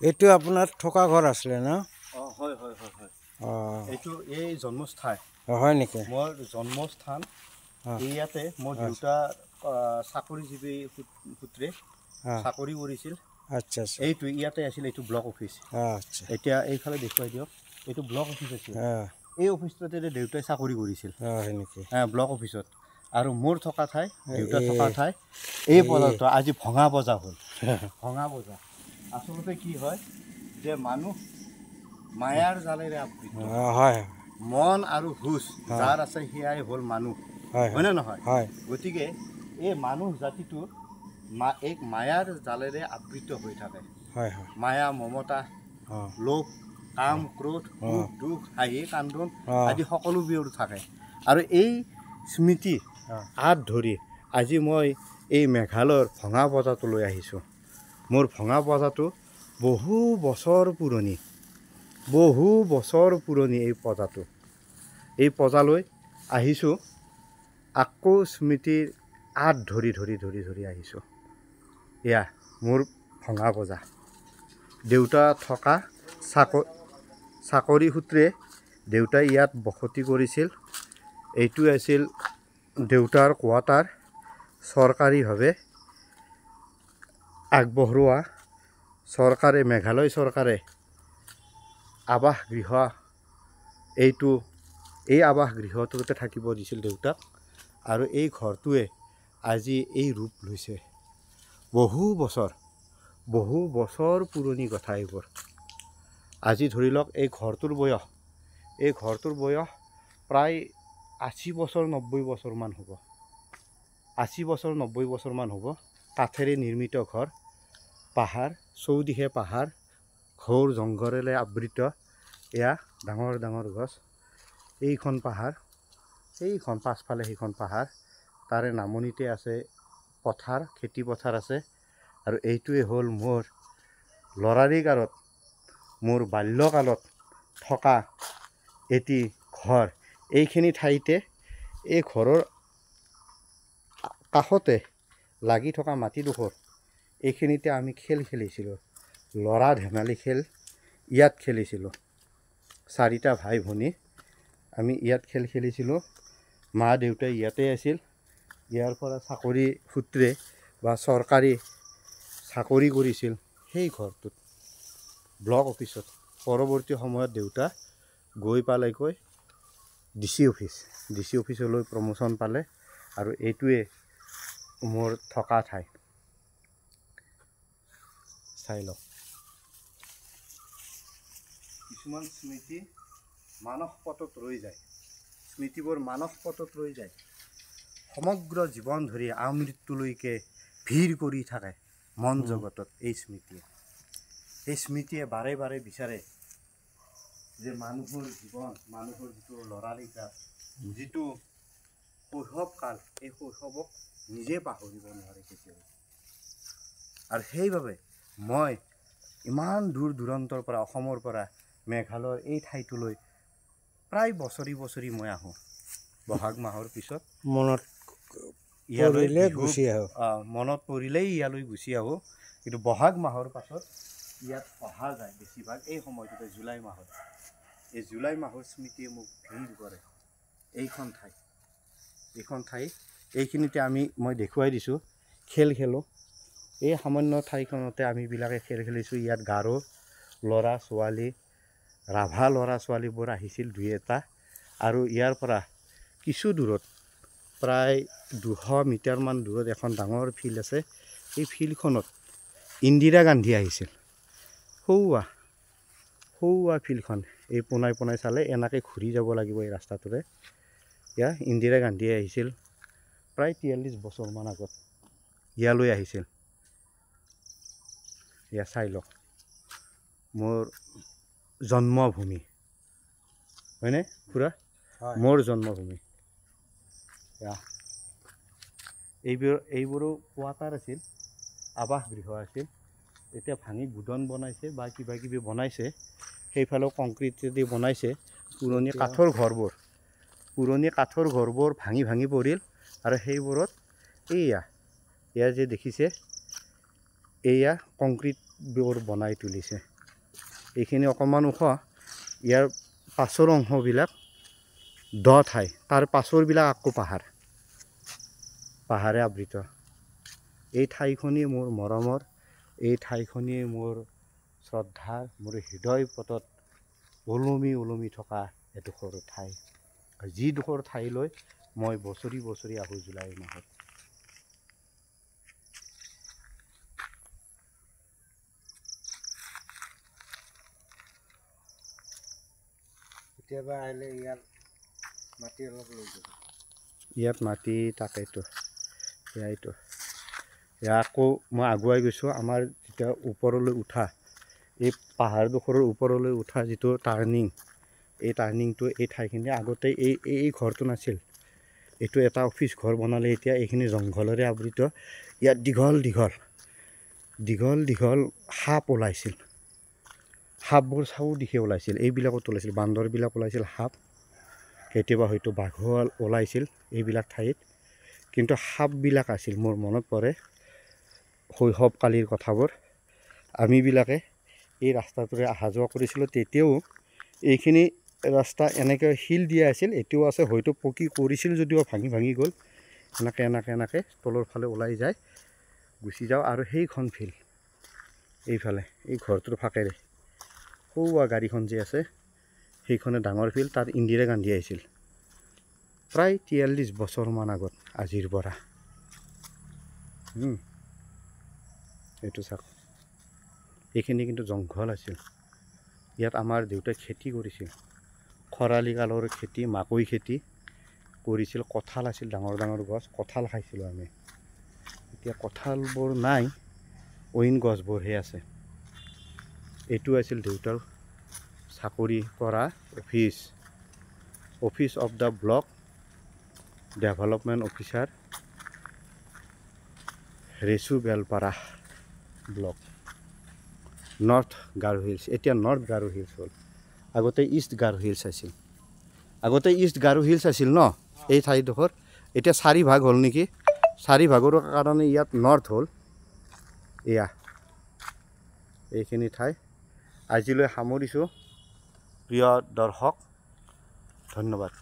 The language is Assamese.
এইটো আপোনাৰ থকা ঘৰ আছিলে ন? হয়। এইটো এই জন্মস্থান। হয় নেকি? মোৰ জন্মস্থান ইয়াতে। মোৰ দেউতা চাকৰিজীৱী সূত্ৰে চাকৰি কৰিছিল। আচ্ছা আচ্ছা। এইটো ইয়াতে আছিল, এইটো ব্লক অফিচ। আচ্ছা। এতিয়া এইফালে দেখুৱাই দিয়ক, এইটো ব্লক অফিচ আছিল। এই অফিচটোতে দেউতাই চাকৰি কৰিছিল। হয় নেকি? ব্লক অফিচত। আৰু মোৰ থকা ঠাই, দেউতা থকা ঠাই এই বজাৰটো আজি ভঙা বজাৰ হ'ল। ভঙা বজাৰ আচলতে কি হয় যে মানুহ মায়াৰ জালেৰে আবৃত। হয়। মন আৰু হুচ যাৰ আছে সেয়াই হ'ল মানুহ, হয়নে নহয়? গতিকে এই মানুহ জাতিটো এক মায়াৰ জালেৰে আবৃত হৈ থাকে। মায়া, মমতা, লোভ, কাম, ক্ৰোধ, সুখ, দুখ, হাঁহি, কান্দোন আদি সকলোবোৰ থাকে। আৰু এই স্মৃতি আঁত ধৰি আজি মই এই মেঘালয়ৰ ভঙা বজাৰটোলৈ আহিছোঁ। মোৰ ভঙা বজাৰটো বহু বছৰ পুৰণি, এই পজাটো। এই পজালৈ আহিছোঁ, আকৌ স্মৃতিৰ আঁত ধৰি আহিছোঁ। এয়া মোৰ ভঙা বজাৰ। দেউতা থকা চাকৰি সূত্ৰে দেউতাই ইয়াত বসতি কৰিছিল। এইটো আছিল দেউতাৰ কোৱাৰ্টাৰ, চৰকাৰীভাৱে আগবঢ়োৱা। মেঘালয় চৰকাৰে আৱাস গৃহ, এই আৱাস গৃহটোতে থাকিব দিছিল দেউতাক। আৰু এই ঘৰটোৱে আজি এই ৰূপ লৈছে। বহু বছৰ পুৰণি কথা এইবোৰ। আজি ধৰি লওক এই ঘৰটোৰ বয়স প্ৰায় 80 বছৰ 90 বছৰমান হ'ব। 80 বছৰ 90 বছৰমান হ'ব। কাঠেৰে নিৰ্মিত ঘৰ, পাহাৰ, চৌদিশে পাহাৰ, ঘোৰ জংঘলেৰে আবৃত। এয়া ডাঙৰ ডাঙৰ গছ। এইখন পাহাৰ, সেইখন পাছফালে সেইখন পাহাৰ, তাৰে নামনিতে আছে পথাৰ, খেতি পথাৰ আছে। আৰু এইটোৱে হ'ল মোৰ ল'ৰালি কালত, মোৰ বাল্যকালত থকা এটি ঘৰ। এইখিনি ঠাইতে, এই ঘৰৰ কাষতে লাগি থকা মাটিডোখৰ, এইখিনিতে আমি খেল খেলিছিলোঁ। ল'ৰা ধেমালি খেল ইয়াত খেলিছিলোঁ। 4টা ভাই ভনী আমি ইয়াত খেল খেলিছিলোঁ। মা দেউতাই ইয়াতে আছিল। ইয়াৰ পৰা চাকৰি সূত্ৰে বা চৰকাৰী চাকৰি কৰিছিল সেই ঘৰটোত, ব্লক অফিচত। পৰৱৰ্তী সময়ত দেউতা গৈ পালেগৈ DC অফিচলৈ প্ৰমোশ্যন পালে। আৰু এইটোৱে মোৰ থকা ঠাই। চাই লওক, কিছুমান স্মৃতি মানস পটত ৰৈ যায়। স্মৃতিবোৰ মানস পটত ৰৈ যায়। সমগ্ৰ জীৱন ধৰি আমৃত্যুলৈকে ভিৰ কৰি থাকে মন জগতত এই স্মৃতিয়ে বাৰে বাৰে বিচাৰে যে মানুহৰ জীৱন, মানুহৰ যিটো ল'ৰালি কাল, যিটো শৈশৱ কাল, এই শৈশৱক নিজে পাহৰিব নোৱাৰে কেতিয়াও। আৰু সেইবাবে মই ইমান দূৰ দূৰান্তৰ পৰা, অসমৰ পৰা মেঘালয়ৰ এই ঠাইটোলৈ প্ৰায় বছৰি মই আহোঁ। বহাগ মাহৰ পিছত মনত পৰিলেই ইয়ালৈ গুচি আহোঁ। কিন্তু বহাগ মাহৰ পাছত ইয়াত অহা যায় বেছিভাগ এই সময়টোতে, জুলাই মাহত। এই জুলাই মাহৰ স্মৃতিয়ে মোক ভিৰ কৰে। এইখন ঠাই এইখিনিতে মই দেখুৱাই দিছোঁ, খেল খেলোঁ। এই সামান্য ঠাইখনতে আমিবিলাকে খেল খেলিছোঁ। ইয়াত গাৰো ল'ৰা ছোৱালী, ৰাভা ল'ৰা ছোৱালীবোৰ আহিছিল 2-এটা। আৰু ইয়াৰ পৰা কিছু দূৰত, প্ৰায় 200 মিটাৰমান দূৰত এখন ডাঙৰ ফিল্ড আছে। এই ফিল্ডখনত ইন্দিৰা গান্ধী আহিছিল। সৌৱা ফিল্ডখন, এই পোনাই চালে এনেকৈ ঘূৰি যাব লাগিব এই ৰাস্তাটোৰে। ইয়াত ইন্দিৰা গান্ধী আহিছিল প্ৰায় 43 বছৰমান আগত ইয়ালৈ আহিছিল। এয়া চাই লওক, মোৰ জন্মভূমি, হয়নে খুৰা? মোৰ জন্মভূমি। এইবোৰো কোৱাৰ্টাৰ আছিল, আৱাস গৃহ আছিল। এতিয়া ভাঙি গুডন বনাইছে বা কিবা কিবি বনাইছে। সেইফালেও কংক্ৰিটেদি বনাইছে। পুৰণি কাঠৰ ঘৰবোৰ ভাঙি পৰিল। আৰু সেইবোৰত এয়া যে দেখিছে, এয়া কংক্ৰিট ঘৰবোৰ বনাই তুলিছে। এইখিনি অকণমান ওখ, ইয়াৰ পাছৰ অংশবিলাক দ ঠাই, তাৰ পাছৰবিলাক আকৌ পাহাৰে আবৃত। এই ঠাইখনেই মোৰ মৰমৰ, এই ঠাইখনেই মোৰ শ্ৰদ্ধাৰ, মোৰ হৃদয় পটত ওলমি থকা এডোখৰ ঠাই, যিডোখৰ ঠাইলৈ মই বছৰি বছৰি আহোঁ জুলাই মাহত। কেতিয়াবা আহিলে ইয়াত মাটি অলপ লৈ যাব। ইয়াত মাটি তাকেইতো, এয়াইতো। এয়া আকৌ মই আগুৱাই গৈছোঁ। আমাৰ যেতিয়া ওপৰলৈ উঠা, এই পাহাৰডোখৰৰ ওপৰলৈ উঠা যিটো টাৰ্ণিং, এই টাৰ্ণিংটো এই ঠাইখিনি আগতে এই ঘৰটো নাছিল। এইটো এটা অফিচ ঘৰ বনালে এতিয়া। এইখিনি জংঘলেৰে আবৃত। ইয়াত দীঘল দীঘল সাপ ওলাইছিল, সাপবোৰ চাৰিওদিশে ওলাইছিল। এইবিলাকত ওলাইছিল, বান্দৰবিলাক ওলাইছিল, সাপ, কেতিয়াবা হয়তো বাঘো ওলাইছিল এইবিলাক ঠাইত। কিন্তু সাপবিলাক আছিল, মোৰ মনত পৰে শৈশৱকালীৰ কথাবোৰ। আমিবিলাকে এই ৰাস্তাটোৰে অহা যোৱা কৰিছিলোঁ। তেতিয়াও এইখিনি ৰাস্তা এনেকৈ শিল দিয়া আছিল, এতিয়াও আছে, হয়তো পকী কৰিছিল যদিও ভাঙি গ'ল। এনেকৈ তলৰ ফালে ওলাই যায়, গুচি যাওঁ। আৰু সেইখন ফিল্ড এইফালে, এই ঘৰটোৰ ফাকেৰে সৌৱা গাড়ীখন যে আছে, সেইখনে ডাঙৰ ফিল্ড। তাত ইন্দিৰা গান্ধী আহিছিল প্ৰায় 43 বছৰমান আগত আজিৰ পৰা। এইটো চাওক, এইখিনি কিন্তু জংঘল আছিল। ইয়াত আমাৰ দেউতাই খেতি কৰিছিল, খৰালি কালৰ খেতি, মাকৈ খেতি কৰিছিল। কঁঠাল আছিল, ডাঙৰ ডাঙৰ গছ, কঁঠাল খাইছিলোঁ আমি। এতিয়া কঁঠালবোৰ নাই, অইন গছবোৰহে আছে। এইটো আছিল দেউতাৰ চাকৰি কৰা office of the block development officer, Resu Belpara block, North Garo Hills. এতিয়া নৰ্থ গাৰো হিলছ হ'ল, আগতে ইষ্ট গাৰো হিলছ আছিল। ন এই ঠাইডোখৰ। এতিয়া 4 ভাগ হ'ল নেকি, 4 ভাগৰ কাৰণে ইয়াত নৰ্থ হ'ল। এয়া এইখিনি ঠাই। আজিলৈ সামৰিছোঁ প্ৰিয় দৰ্শক, ধন্যবাদ।